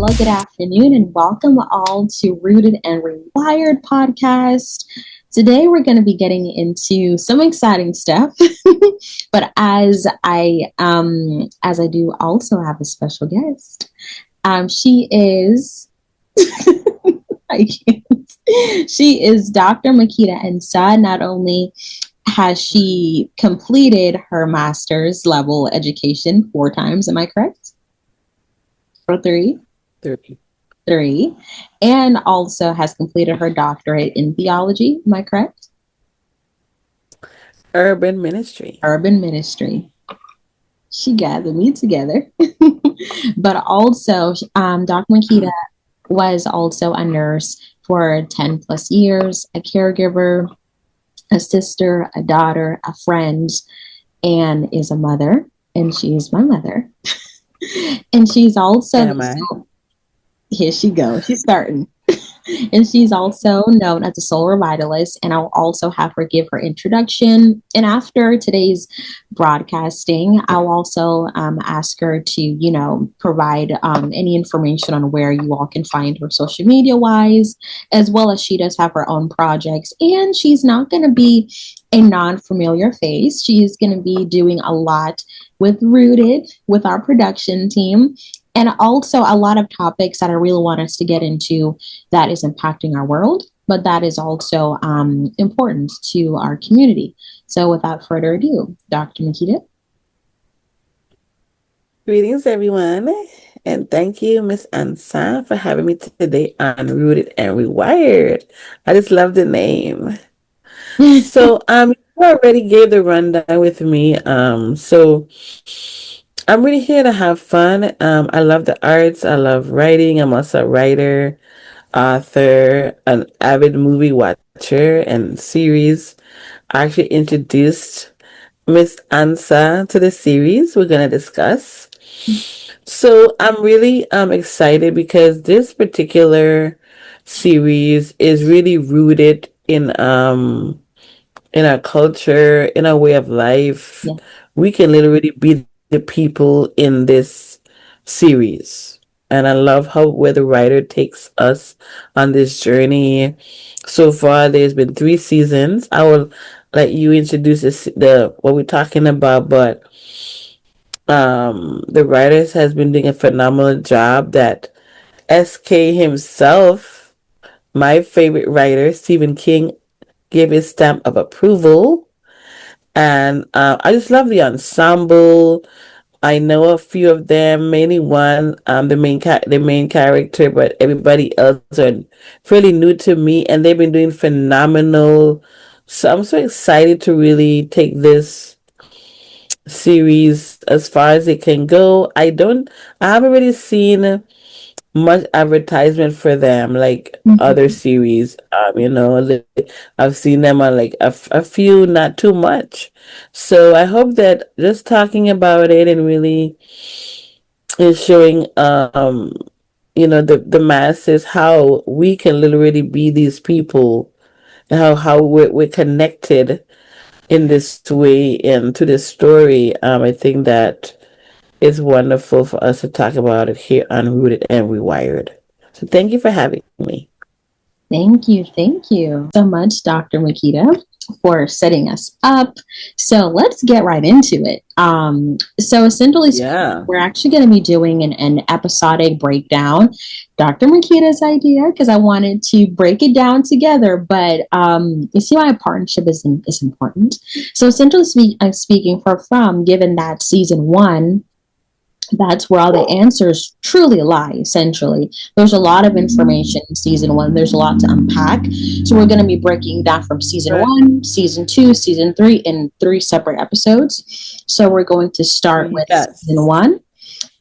hello, good afternoon, and welcome all to Rooted and Rewired podcast. Today we're going to be getting into some exciting stuff, but as I do also have a special guest. She is I can't. She is Dr. Makita Ensa. Not only has she completed her master's level education 4 times, am I correct? Or three? Three. Three. And also has completed her doctorate in theology. Am I correct? Urban ministry. Urban ministry. She gathered me together. But also, Dr. Makita was also a nurse for 10 plus years, a caregiver, a sister, a daughter, a friend, and is a mother. And she's my mother. And she's also, here she goes, she's starting. And she's also known as a soul revitalist. And I'll also have her give her introduction. And after today's broadcasting, I'll also ask her to, provide any information on where you all can find her social media wise, as well as she does have her own projects. And she's not going to be a non-familiar face. She is going to be doing a lot with Rooted, with our production team, and also a lot of topics that I really want us to get into that is impacting our world, but that is also important to our community. So without further ado, Dr. Makita. Greetings, everyone. And thank you, Miss Ansa, for having me today on Rooted and Rewired. I just love the name. So, you already gave the rundown with me. So I'm really here to have fun. I love the arts. I love writing. I'm also a writer, author, an avid movie watcher, and series. I actually introduced Miss Ansa to the series we're going to discuss. So I'm really excited because this particular series is really rooted in our culture, in our way of life. Yeah. We can literally be the people in this series. And I love how where the writer takes us on this journey. So far, there's been 3 seasons. I will let you introduce the what we're talking about, but the writers has been doing a phenomenal job. That SK himself, my favorite writer, Stephen King, gave his stamp of approval. And I just love the ensemble. I know a few of them, mainly one, the main character, but everybody else are fairly new to me, and they've been doing phenomenal. So I'm so excited to really take this series as far as it can go. I haven't really seen much advertisement for them like other series. I've seen them on like a few, not too much. So I hope that just talking about it and really is showing the masses how we can literally be these people, and how we're connected in this way and to this story. I think that it's wonderful for us to talk about it here on Rooted and Rewired. So thank you for having me. Thank you. Thank you so much, Dr. Makita, for setting us up. So let's get right into it. So essentially, we're actually going to be doing an episodic breakdown. Dr. Makita's idea, because I wanted to break it down together, but you see why a partnership is important. So essentially speaking from given that season 1, that's where all the answers truly lie, essentially. There's a lot of information in season 1. There's a lot to unpack. So we're going to be breaking down from season 1, season 2, season 3 in 3 separate episodes. So we're going to start with season 1.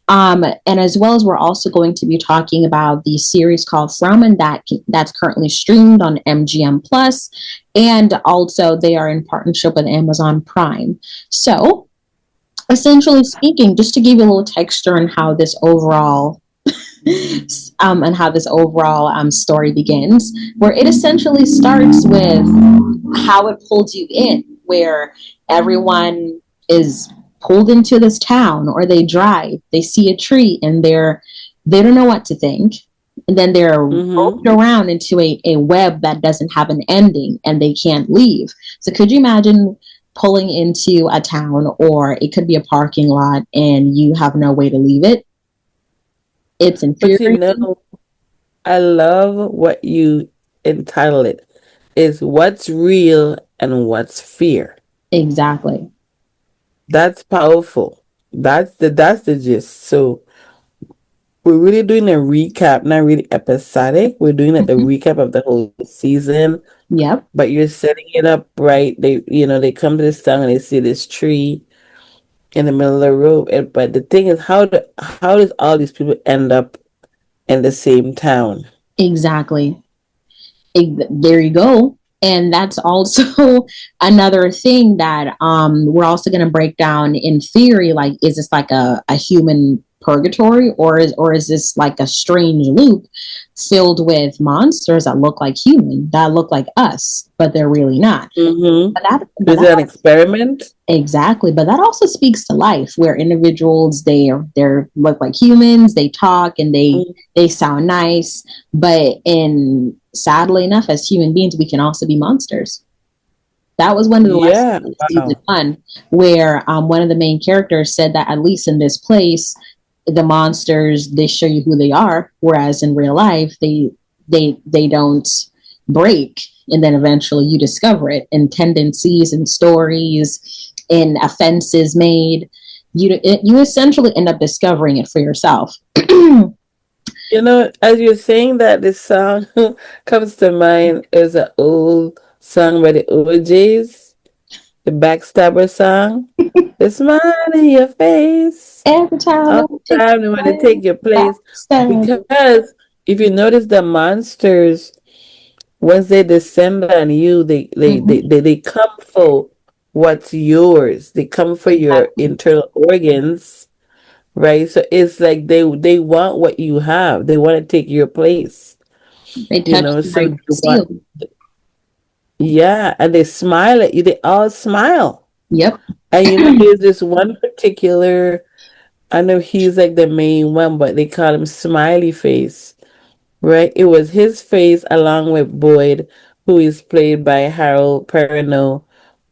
And as well as we're also going to be talking about the series called From, and that's currently streamed on MGM Plus, and also they are in partnership with Amazon Prime. So essentially speaking, just to give you a little texture on how this overall story begins, where it essentially starts with how it pulls you in, where everyone is pulled into this town, or they drive, they see a tree, and they're They don't know what to think. And then they're roped Mm-hmm. around into a web that doesn't have an ending and they can't leave. So could you imagine pulling into a town, or it could be a parking lot, and you have no way to leave it? It's But you infuriating. know, I love what you entitle it is what's real and what's fear. Exactly. That's powerful. That's the gist. So we're really doing a recap, not really episodic. We're doing like the Mhm. recap of the whole season, Yep. but you're setting it up right. They come to this town and they see this tree in the middle of the road. But the thing is, how does all these people end up in the same town? Exactly. There you go. And that's also another thing that we're also going to break down in theory. Like, is this like a human purgatory, or is this like a strange loop filled with monsters that look like human, that look like us, but they're really not? Mm-hmm. But Is that it an experiment? exactly, but that also speaks to life, where individuals, they're look like humans, they talk and they sound nice, but in sadly enough, as human beings, we can also be monsters. That was one of the lessons Yeah. of season Wow. one, where one of the main characters said that at least in this place, the monsters, they show you who they are, whereas in real life, they don't break, and then eventually you discover it in tendencies and stories, in offenses made. You essentially end up discovering it for yourself. You know, as you're saying that, this song comes to mind is an old song by the OJs, the Backstabber song. The smile in your face. Every time All I the take time they want to my take your place. backstab. Because if you notice the monsters, once they descend on you, Mm-hmm. they come for what's yours. They come for your Exactly. internal organs, right? So it's like they want what you have. They want to take your place, They you touch know. the So break they the want, seal. yeah, and they smile at you. They all smile. Yep. And you know, there's this one particular, I know he's like the main one, but they call him Smiley Face, right? It was his face along with Boyd, who is played by Harold Perrineau,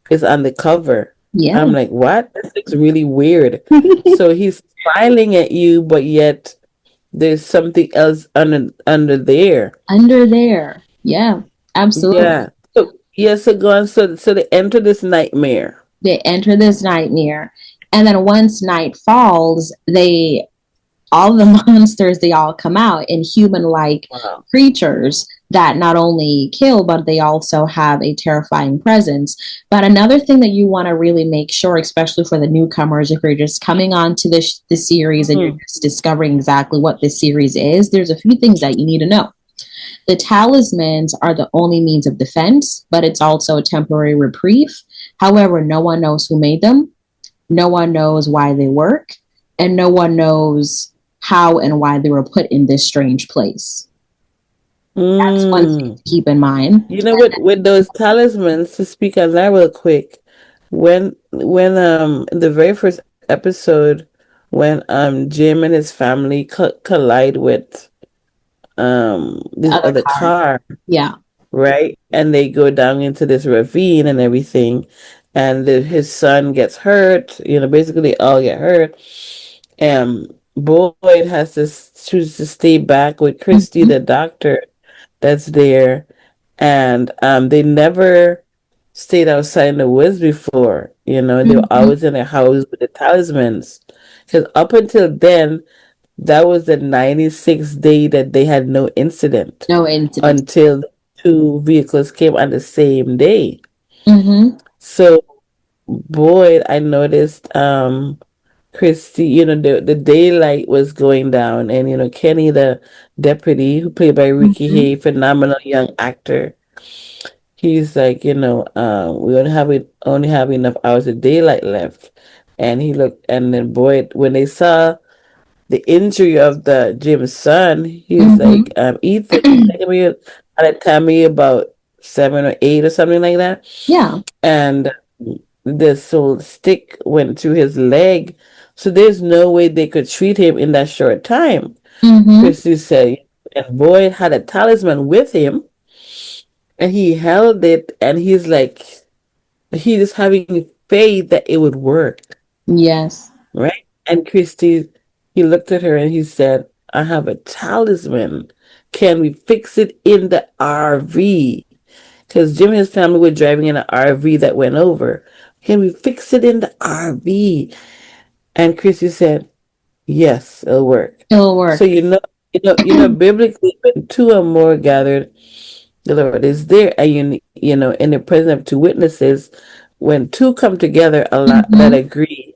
is on the cover. I'm Yeah. like, what? This looks really weird. So he's smiling at you, but yet there's something else under there. Under there. Yeah. Absolutely. Yeah. So yeah, so go on. So they enter this nightmare. They enter this nightmare, and then once night falls, they all the monsters, they all come out in human like Wow. creatures that not only kill, but they also have a terrifying presence. But another thing that you want to really make sure, especially for the newcomers, if you're just coming on to this series and you're Hmm. just discovering exactly what this series is, there's a few things that you need to know. The talismans are the only means of defense, but it's also a temporary reprieve. However, no one knows who made them, no one knows why they work, and no one knows how and why they were put in this strange place. That's one thing Mm. to keep in mind. You know what? With those talismans, to speak on that real quick, when in the very first episode, when Jim and his family collide with The this other other car. car, Yeah. right? And they go down into this ravine and everything, and his son gets hurt. You know, basically they all get hurt. And Boyd has to choose to stay back with Christy, Mm-hmm. the doctor that's there, and they never stayed outside in the woods before. You know, they were Mm-hmm. always in a house with the talismans. Because up until then, that was the 96th day that they had no incident No incidents. until two vehicles came on the same day. Mm-hmm. So, boy, I noticed Christy, you know, the daylight was going down, and you know, Kenny, the deputy, who played by Ricky Mm-hmm. Hay, phenomenal young actor, he's like, you know, we only have enough hours of daylight left, and he looked, and then boy, when they saw the injury of the Jim's son, he's Mm-hmm. like, Ethan, like, I mean, at a time he about 7 or 8 or something like that, Yeah. and this whole stick went through his leg. So there's no way they could treat him in that short time. Mm-hmm. Christy said, and Boyd had a talisman with him, and he held it, and he's like, he just having faith that it would work, Yes. right? And Christy, he looked at her and he said, I have a talisman. Can we fix it in the RV? Because Jim and his family were driving in an RV that went over. Can we fix it in the RV? And Christy said, yes, it'll work. It'll So work. biblically, when two or more gathered, the Lord is there, and in the presence of two witnesses, when two come together, a lot that Mm-hmm. agree,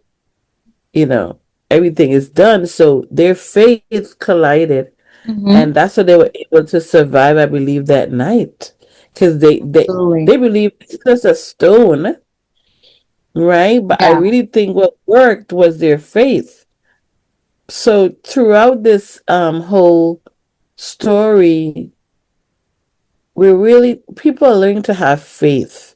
you know, everything is done. So their faith collided, Mm-hmm. and that's how they were able to survive. I believe that night, because Absolutely. they believe it's just a stone, right? But I Yeah. really think what worked was their faith. So throughout this whole story, we're really people are learning to have faith.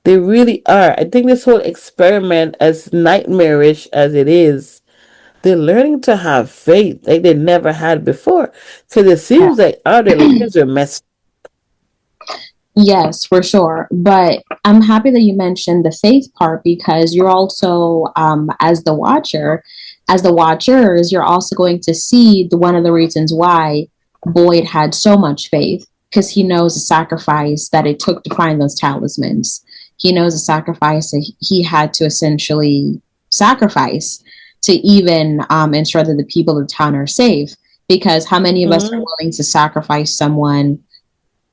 They really are. I think this whole experiment, as nightmarish as it is, they're learning to have faith like they never had before. Because it seems like all their lives are messed. Yes, for sure. But I'm happy that you mentioned the faith part because you're also, as the watcher, as the watchers, you're also going to see one of the reasons why Boyd had so much faith because he knows the sacrifice that it took to find those talismans. He knows the sacrifice that he had to essentially sacrifice to even ensure that the people of the town are safe. Because how many of us are Mhm. willing to sacrifice someone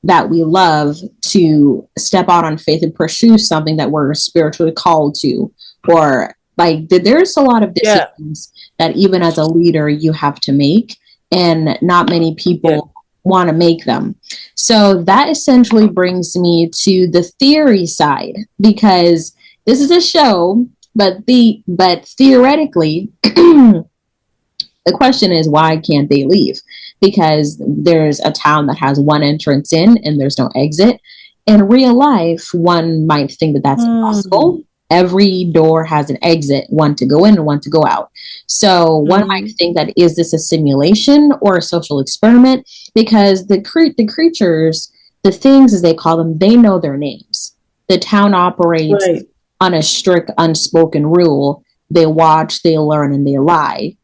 that we love to step out on faith and pursue something that we're spiritually called to? Or like there's a lot of Yeah, decisions that even as a leader you have to make, and not many yeah. people want to make them. So that essentially brings me to the theory side, because this is a show, but theoretically the question is, why can't they leave? Because there's a town that has one entrance in and there's no exit. In real life, one might think that that's Hmm. impossible. Every door has an exit, one to go in and one to go out. So one might Hmm. think that, is this a simulation or a social experiment? Because the creatures, the things as they call them, they know their names. The town operates Right. on a strict unspoken rule. They watch, they learn, and they lie.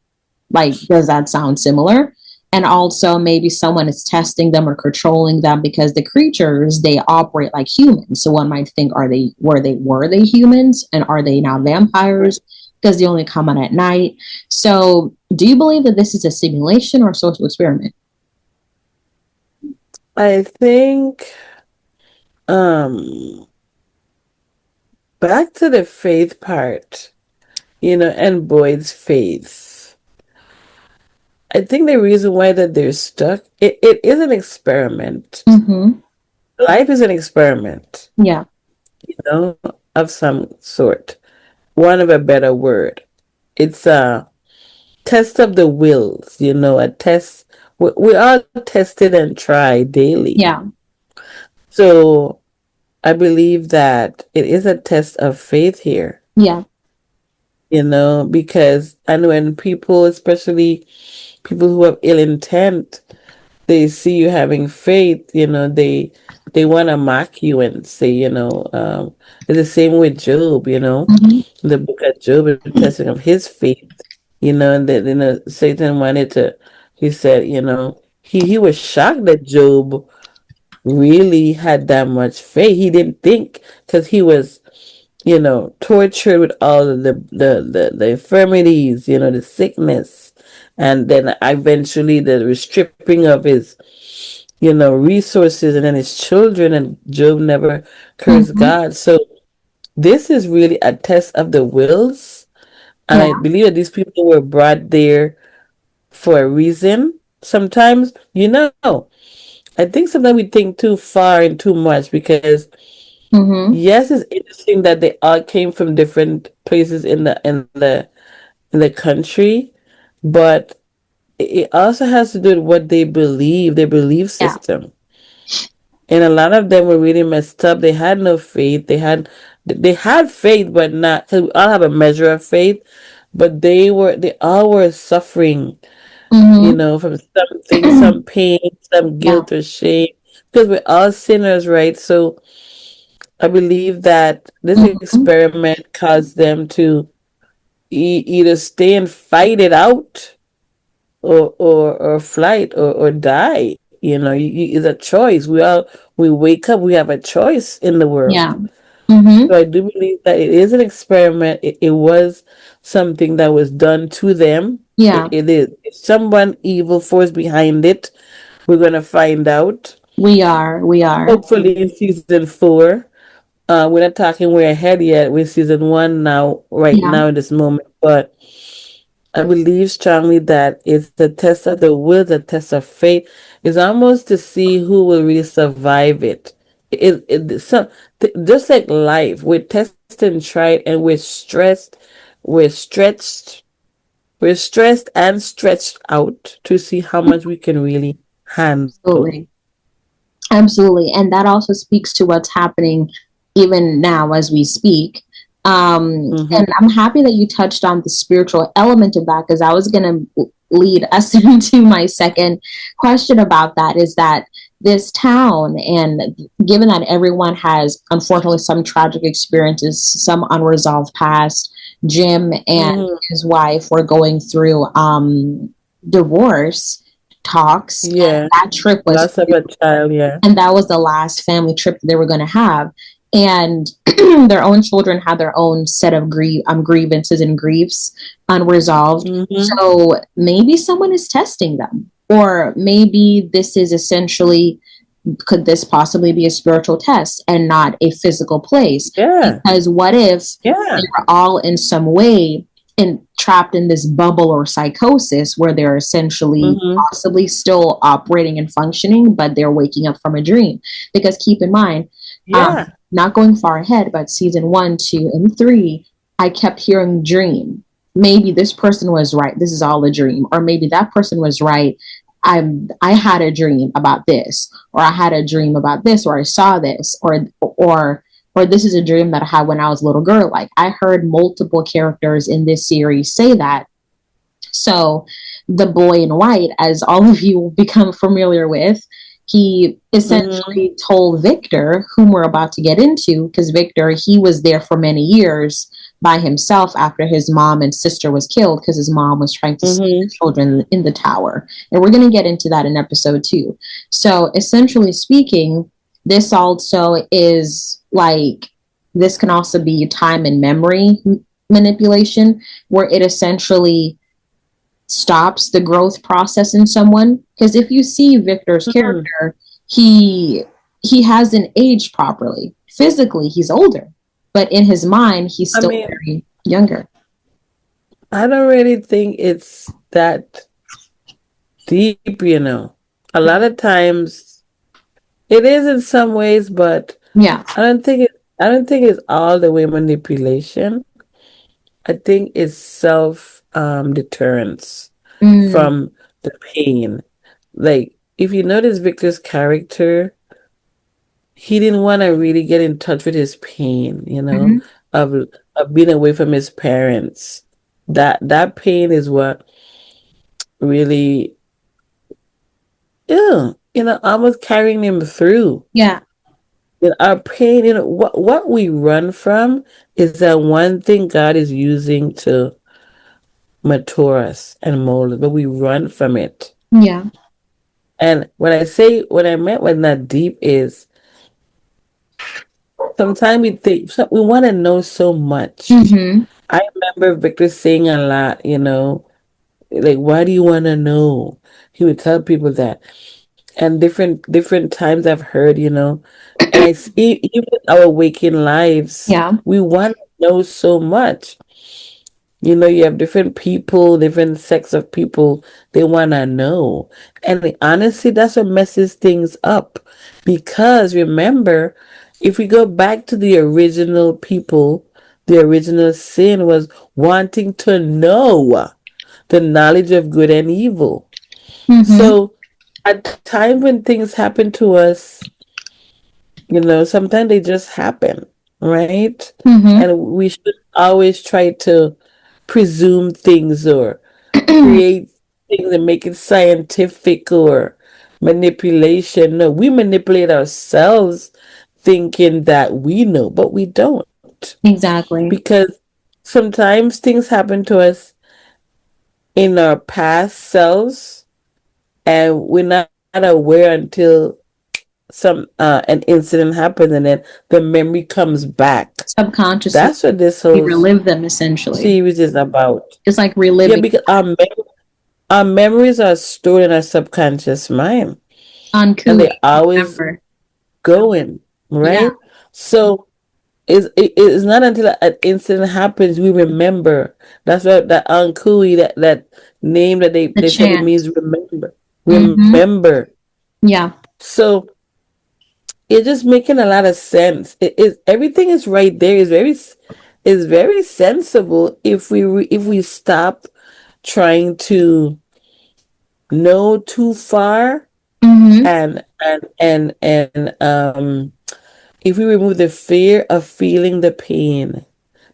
Like, does that sound similar? And also, maybe someone is testing them or controlling them, because the creatures, they operate like humans. So one might think, are they were they humans, and are they now Right. vampires because they only come on at night? So, do you believe that this is a simulation or a social experiment? I think um back to the faith part, and Boyd's faith. I think the reason why that they're stuck, it is an experiment. Mm-hmm. Life is an experiment, Yeah. you know, of some sort. One of a better word. It's a test of the wills, a test. We all tested and try daily. Yeah. So I believe that it is a test of faith here, Yeah. because and when people, especially people who have ill intent, they see you having faith, they want to mock you and say, it's the same with Job, Mm-hmm. the book of Job, a testing of his faith, and that, Satan wanted to, he said, he was shocked that Job really had that much faith. He didn't think, because he was, tortured with all of the infirmities, the sickness, and then eventually the stripping of his, resources, and then his children, and Job never cursed Mm-hmm. God. So this is really a test of the wills, and Yeah. I believe that these people were brought there for a reason. Sometimes, I think sometimes we think too far and too much, because Mm-hmm. yes, it's interesting that they all came from different places in the country, but it also has to do with what they believe, their belief Yeah. system. And a lot of them were really messed up. They had no faith. They had faith, but not, because we all have a measure of faith, but they all were suffering Mm-hmm. from something, some pain, some Yeah. guilt or shame, because we're all sinners, right? So I believe that this Mm-hmm. experiment caused them to either stay and fight it out, or flight, or die. It's a choice. We wake up, we have a choice in the Yeah. world. Mm-hmm. So I do believe that it is an experiment. It was something that was done to them. It, Yeah. it is. If someone evil force behind it, we're gonna find out. We are. We are. Hopefully in season 4. We're not talking we're ahead yet. We're season 1 now, right Yeah. now in this moment. But I believe strongly that it's the test of the will, the test of faith. It's almost to see who will really survive it. Just like life, we're tested and tried, and we're stretched, we're stressed and stretched out to see how much we can really handle. Absolutely. Absolutely. And that also speaks to what's happening even now as we speak. Mm-hmm. And I'm happy that you touched on the spiritual element of that because I was going to lead us into my second question about that is that this town, and given that everyone has unfortunately some tragic experiences, some unresolved past, Jim and Mm-hmm. his wife were going through divorce talks, and Yeah. that trip was Loss of a child, yeah. and that was the last family trip they were going to have, and their own children had their own set of grievances and griefs unresolved. Mm-hmm. So maybe someone is testing them, or maybe this is essentially, could this possibly be a spiritual test and not a physical place? Yeah. Because what if Yeah. they were all in some way trapped in this bubble or psychosis where they're essentially Mm-hmm. possibly still operating and functioning, but they're waking up from a dream? Because keep in mind, Yeah. not going far ahead, but season 1, 2, and 3, I kept hearing dream. Maybe this person was right. This is all a dream. Or maybe that person was right. I had a dream about this, or I had a dream about this, or I saw this, or this is a dream that I had when I was a little girl. Like I heard multiple characters in this series say that. So the boy in white, as all of you become familiar with, he Mm-hmm. essentially told Victor, whom we're about to get into, because Victor, he was there for many years by himself after his mom and sister was killed because his mom was trying to save the Mm-hmm. children in the tower. And we're going to get into that in episode 2. So essentially speaking, this also is like, this can also be time and memory manipulation, where it essentially stops the growth process in someone. Because if you see Victor's Mm-hmm. character, he he hasn't aged properly. Physically, he's older, but in his mind, he's I still mean, very younger. I don't really think it's that deep. A lot of times it is in some ways, but Yeah. I don't think it's all the way manipulation. I think it's self deterrence Mm, from the pain. Like if you notice Victor's character, he didn't want to really get in touch with his pain, mhm. of of being away from his parents. That pain is what really, yeah, almost carrying him through. Yeah. Our pain, what we run from is that one thing God is using to mature us and mold us, but we run from it. Yeah. And what I meant with that deep is sometimes we think we want to know so much. Hmm. I remember Victor saying a lot, like, why do you want to know? He would tell people that. And different times I've heard, and even our waking lives, Yeah. we want to know so much. You have different people, different sects of people, they want to know. And honestly, that's what messes things up. Because remember, if we go back to the original people, the original sin was wanting to know the knowledge of good and evil. Hmm. So at times when things happen to us, sometimes they just happen, right? Hmm. And we should always try to presume things or create things and make it scientific or manipulation. No, we manipulate ourselves thinking that we know, but we don't. Exactly. Because sometimes things happen to us in our past selves and we're not aware until an incident happens and then the memory comes back. Subconsciously, That's what this we whole relive them essentially. series is about. It's like Yeah, reliving because our memories are stored in our subconscious mind on and Kui. they're always Remember? going, Yeah, right? So it's not until an incident happens we remember. That's what that Ankui, that name that the they said it chant. means remember. Mm-hmm. Remember. Yeah, So it's just making a lot of sense. It is everything is right there. Is very sensible if we stop trying to know too far mm-hmm. and if we remove the fear of feeling the pain.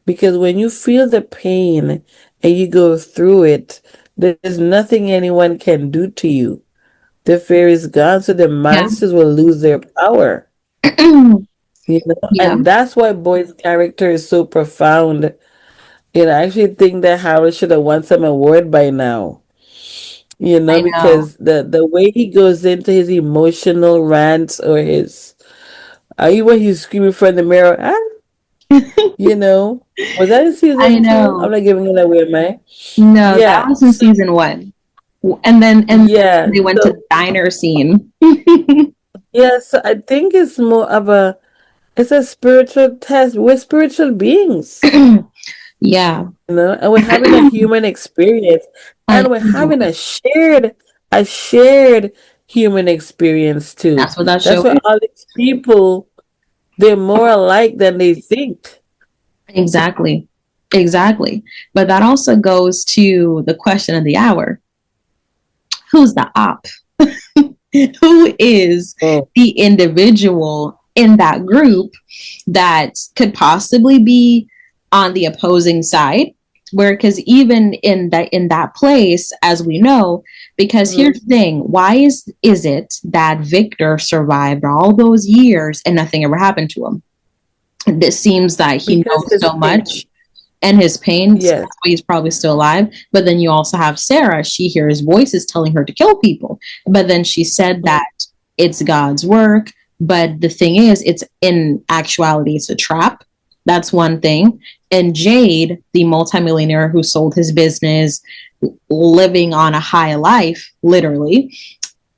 Because when you feel the pain and you go through it, there's nothing anyone can do to you. The fear is gone, so the Yeah. monsters will lose their power. You know, Yeah, and that's why Boyd's character is so profound. You know, I actually think that Howard should have won some award by now. You know, I know. because the way he goes into his emotional rants or his even he's screaming from the mirror, you know, was that in I season two? I'm know. not giving it away, man. No, that Yeah, was in so, season one. And then yeah, they went to so the diner scene. yeah, so I think it's more of it's a spiritual test. We're spiritual beings, Yeah, you know, and we're having a human experience, a and we're human. having a shared human experience too. That's what that That's show why is. all these people they're more alike than they think. Exactly. Exactly. But that also goes to the question of the hour. Who's the op? Who is Oh, the individual in that group that could possibly be on the opposing side? Where, because even in that place, as we know, because here's mhm. the thing, why is it that Victor survived all those years and nothing ever happened to him? It seems that he Because knows his so pain. much and his pain, so Yes. that's why he's probably still alive. But then you also have Sarah. She hears voices telling her to kill people. But then she said Mhm. that it's God's work. But the thing is, it's in actuality, it's a trap. That's one thing. And Jade, the multimillionaire who sold his business, living on a high life, literally,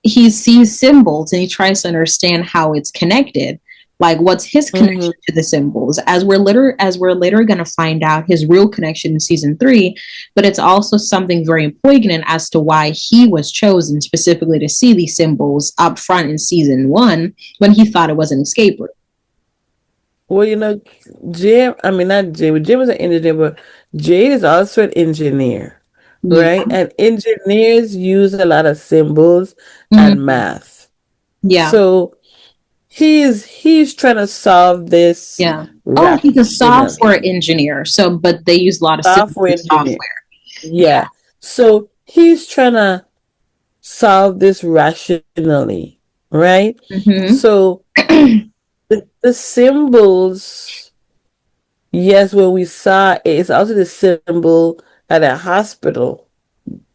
he sees symbols and he tries to understand how it's connected. Like, what's his Mhm. connection to the symbols? As we're later going to find out his real connection in season 3. But it's also something very poignant as to why he was chosen specifically to see these symbols up front in season 1 when he thought it was an escape route. Well, you know, Jim, I mean, not Jim, but Jim is an engineer, but Jade is also an engineer, right? Yeah. And engineers use a lot of symbols and Mhm. math. Yeah. So he's trying to solve this Yeah. Oh, he's a software rationally. engineer. So, but they use a lot of symbols Software in engineer. software. Yeah. Yeah. So he's trying to solve this rationally, right? Mm-hmm. So the symbols, yes, when we saw it, it's also the symbol at a hospital,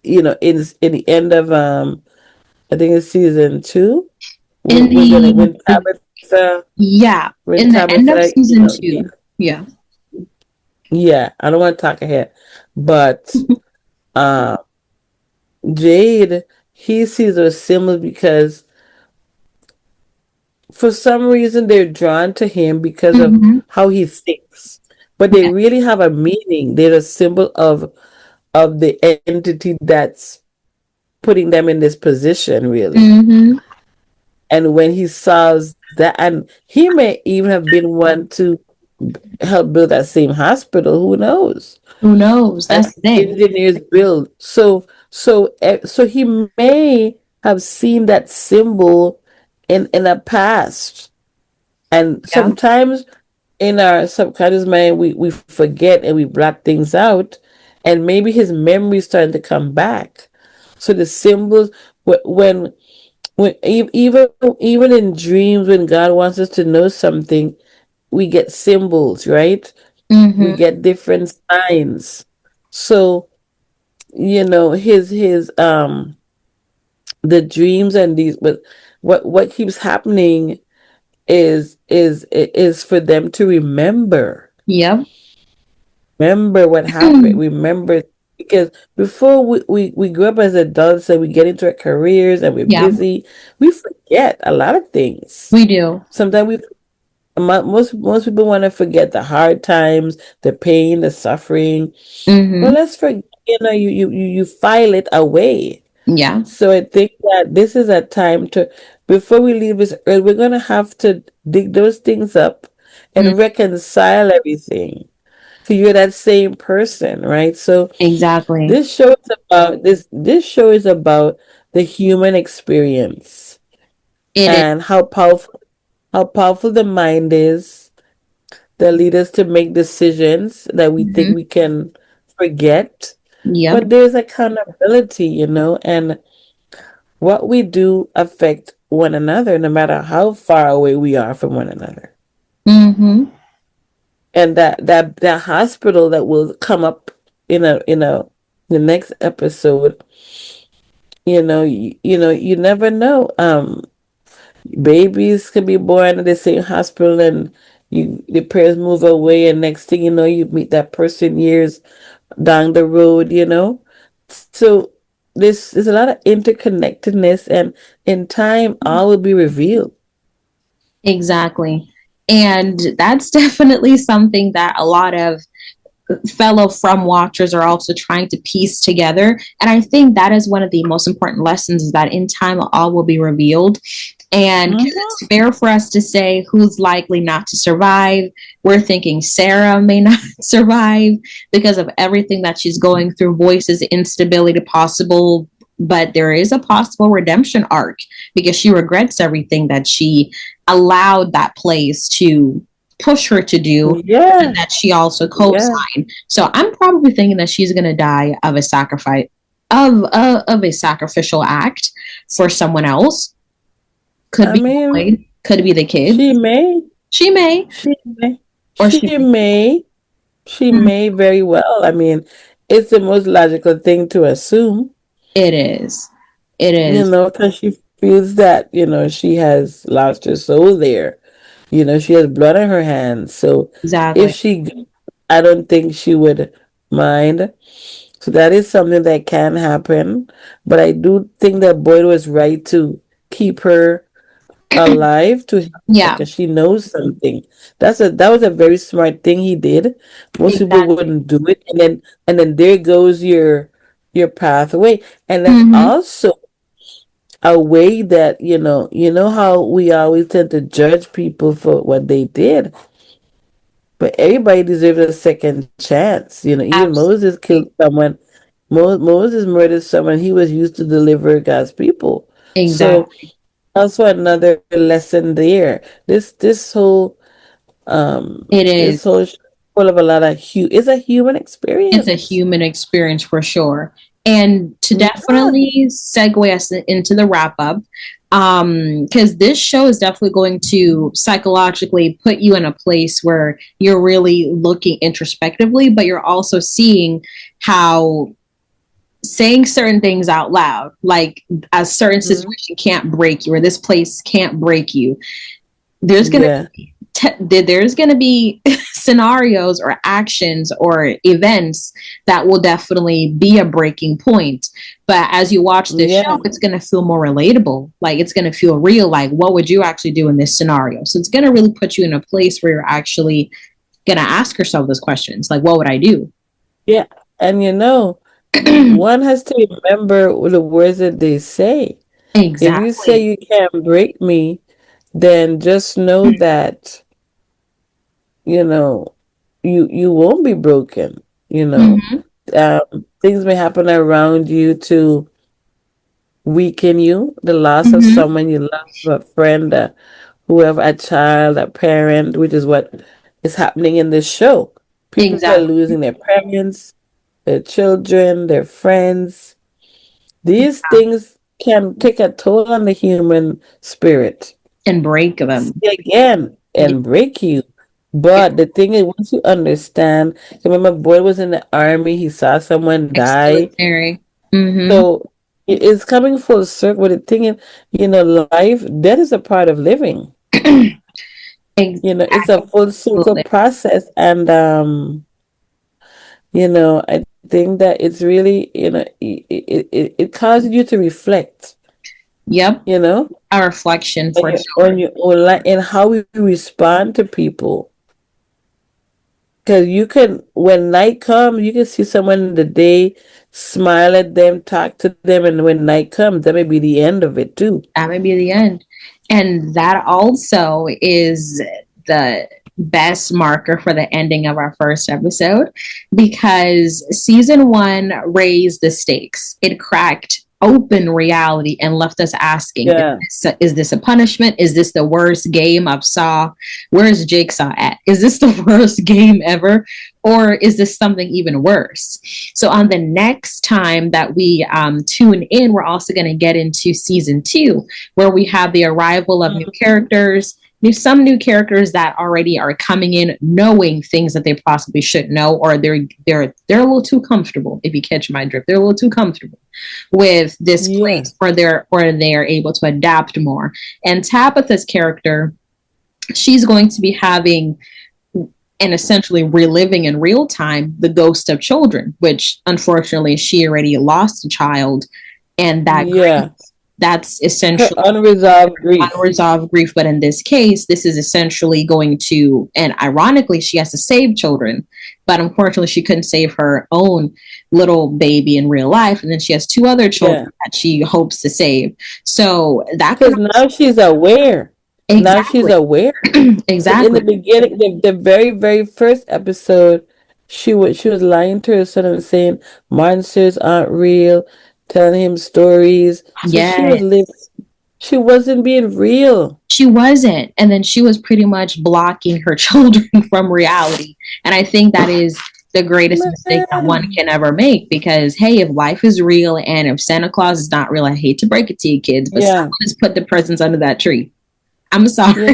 you know, in the end of I think it's season two. In When the Tabitha Yeah, when in the end of Tabitha, you season know, yeah, 2. Yeah. yeah, I don't want to talk ahead. But uh Jade, he sees those symbols because for some reason they're drawn to him because of Mm-hmm. how he thinks. But they really have a meaning. They're a symbol of the entity that's putting them in this position, really. Mm-hmm. And when he solves that, and he may even have been one to help build that same hospital. Who knows? Who knows? And That's the thing. engineers build. So he may have seen that symbol in a past. And Yeah. sometimes in our subconscious mind, we forget and we block things out. And maybe his memory is starting to come back. So the symbols, even in dreams, when God wants us to know something, we get symbols, right? We Mm-hmm. get different signs. So his the dreams and these, but what keeps happening is for them to Yep. remember what happened, remember, because before we grow up as adults and we get into our careers and we're Yeah, busy, we forget a lot of things. we do. Sometimes most people want to forget the hard times, the pain, the suffering. Well, Mm-hmm. let's forget. You file it away. Yeah. So I think that this is a time to, before we leave this earth, we're gonna have to dig those things up Mm, and reconcile everything. So you're that same person, right? So exactly. this show is about the human experience It is. and how powerful the mind is that lead us to make decisions that we think Mm-hmm. we can forget. Yep. But there's accountability, and what we do affect one another, no matter how far away we are from one another. Mm-hmm. And that hospital that will come up in the next episode, you never know. Babies can be born at the same hospital, and the parents move away, and next thing you know, you meet that person years down the road. So there's a lot of interconnectedness, and in time, all will be revealed. Exactly. And that's definitely something that a lot of fellow from watchers are also trying to piece together. And I think that is one of the most important lessons, is that in time all will be revealed. And because Hmm. it's fair for us to say who's likely not to survive, we're thinking Sarah may not survive because of everything that she's going through, voices, instability possible. But there is a possible redemption arc because she regrets everything that she allowed that place to push her to do, and Yeah, that she also yeah. co-signed. So I'm probably thinking that she's going to die of a sacrifice, of a sacrificial act for someone else. Could I be mean, Boyd, could be the kid. she may, She may, she may, or she she may. may, she Mm, may very well. I mean, it's the most logical thing to assume, it is. It is. because she feels that, she has lost her soul there. She has blood on her hands. So if Exactly. I don't think she would mind. So that is something that can happen. But I do think that Boyd was right to keep her alive, to help her, Yeah, because she knows something. That was a very smart thing he did. Most people exactly. wouldn't do it, and then there goes your pathway. And that's Mm-hmm. also a way that, how we always tend to judge people for what they did, but everybody deserves a second chance. Even Moses Absolutely. killed someone. Moses murdered someone. He was used to deliver God's people. So Exactly. also another lesson there. It This is. whole show is full of a lot of it's a human It's a experience. human experience for sure. And to Yeah. definitely segue us into the wrap up, because this show is definitely going to psychologically put you in a place where you're really looking introspectively, but you're also seeing how saying certain things out loud, like a certain Mhm. situation can't break you, or this place can't break you. There's going to Yeah. there's going to be scenarios or actions or events that will definitely be a breaking point. But as you watch this Yeah. show, it's going to feel more relatable. Like it's going to feel real. Like, what would you actually do in this scenario? So it's going to really put you in a place where you're actually going to ask yourself those questions. Like, what would I do? Yeah. And one has to remember the words that they say. If you say Exactly. you can't break me, then just know that, you know, you won't be broken. You know, Mm-hmm. things may happen around you to weaken you. The loss of Mm-hmm. someone you love, a friend, whoever, a child, a parent, which is what is happening in this show. People are Exactly. losing their parents, their children, their friends, These things can take a toll on the human spirit. And break them. See again Yeah, and break you. But the thing is, once you understand, remember, boy was in the army, he saw someone die. ex-military. Mm-hmm. So it's coming full circle. But the thing is, life, death is a part of living. It's a full circle Absolutely. process. And, I think that it's really, it causes you to reflect, Yep. you know, A reflection for sure. on your own life and how we respond to people. Because when night comes, you can see someone in the day, smile at them, talk to them, and when night comes, that may be the end of it too. That may be the end. And that also is the best marker for the ending of our first episode, because season 1 raised the stakes. It cracked open reality and left us asking, Yeah. is this a punishment? Is this the worst game of Saw? Where's Jigsaw at? Is this the worst game ever? Or is this something even worse? So on the next time that we tune in, we're also going to get into season 2, where we have the arrival of new characters, some new characters that already are coming in knowing things that they possibly should know, or they're a little too comfortable. If you catch my drift, they're a little too comfortable with this place, or they're able to adapt more. And Tabitha's character, she's going to be having and essentially reliving in real time the ghost of children, which unfortunately she already lost a child, and that grief, that's essentially unresolved grief. But in this case, this is essentially going to, and ironically, she has to save children, but unfortunately, she couldn't save her own little baby in real life, and then she has 2 other children that she hopes to save. So that, because now she's aware. Exactly. Now she's aware. Exactly. In the beginning, the very, very first episode, she was lying to her son and saying monsters aren't real, telling him stories. So she was living. She wasn't being real. She wasn't. And then she was pretty much blocking her children from reality. And I think that is the greatest mistake that one can ever make, because hey, if life is real and if Santa Claus is not real, I hate to break it to you kids, but someone just put the presents under that tree. I'm sorry.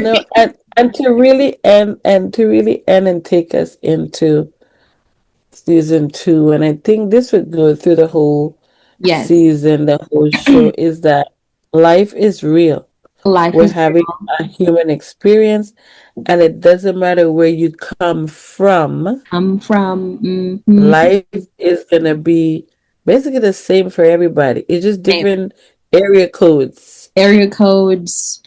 And to really end and take us into season 2, and I think this would go through the whole season, the whole show, is that life is real. We're having a human experience, and it doesn't matter where you come from. Life is gonna be basically the same for everybody. It's just different area codes,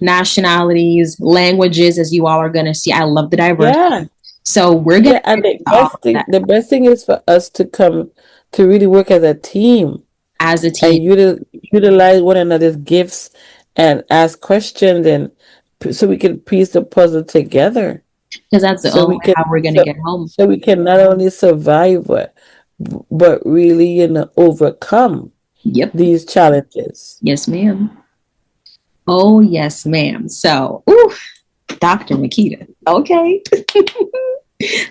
nationalities, languages, as you all are going to see. I love the diversity. So we're going and the best thing is for us to come to really work as a team, and utilize one another's gifts and ask questions, and so we can piece the puzzle together. Because that's the only way how we're going to get home. So we can not only survive, but really, overcome these challenges. Yes, ma'am. Oh, yes, ma'am. So, Dr. Makita. Okay.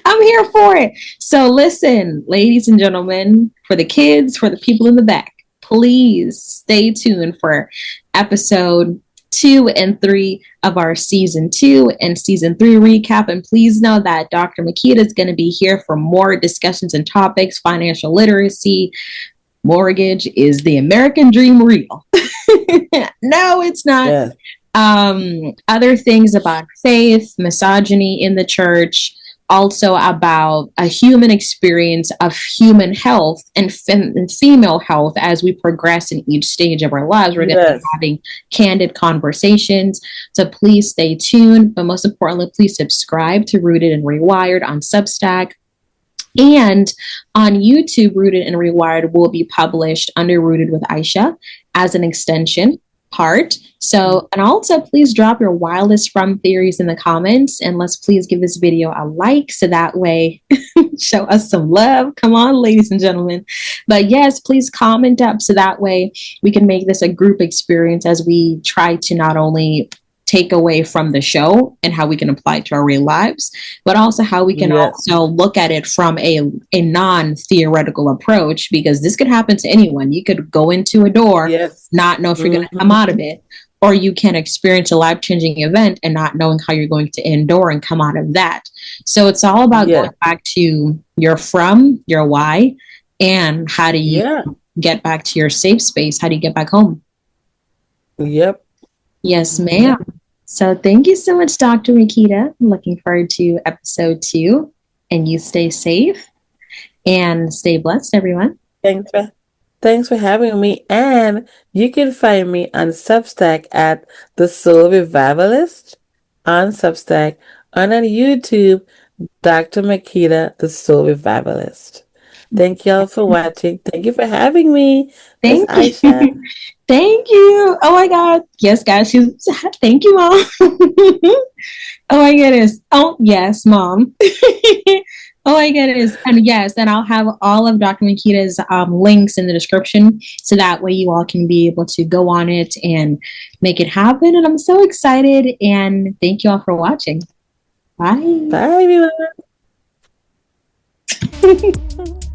I'm here for it. So listen, ladies and gentlemen, for the kids, for the people in the back, please stay tuned for episode 2 and 3 of our season 2 and season 3 recap. And please know that Dr. Makita is going to be here for more discussions and topics: financial literacy, mortgage, is the American dream real? No, it's not. Yes. Other things about faith, misogyny in the church, also about a human experience of human health and female health as we progress in each stage of our lives. We're going to be having candid conversations. So please stay tuned. But most importantly, please subscribe to Rooted and Rewired on Substack. And on YouTube, Rooted and Rewired will be published under Rooted with Aiysha as an extension part. So, and also please drop your wildest from theories in the comments, and let's please give this video a like, so that way show us some love. Come on, ladies and gentlemen. But yes, please comment up, so that way we can make this a group experience as we try to not only take away from the show and how we can apply it to our real lives, but also how we can Yes. also look at it from a non-theoretical approach, because this could happen to anyone. You could go into a door, Yes. not know if you're going to come Mm-hmm. out of it, or you can experience a life-changing event and not knowing how you're going to endure and come out of that. So it's all about Yeah. going back to your from, your why, and how do you Yeah. get back to your safe space? How do you get back home? Yep. Yes, ma'am. Yep. So thank you so much, Dr. Makita. Looking forward to episode 2. And you stay safe and stay blessed, everyone. Thanks for thanks for having me. And you can find me on Substack at The Soul Revivalist on Substack and on YouTube, Dr. Makita, The Soul Revivalist. Thank y'all for watching. Thank you for having me, Miss Thank Aiysha. you. Thank you. Oh my God. Yes, guys. Thank you, Mom. Oh my goodness. Oh, yes, Mom. Oh my goodness. And yes, then I'll have all of Dr. Makita's links in the description, so that way you all can be able to go on it and make it happen. And I'm so excited. And thank you all for watching. Bye. Bye, everyone.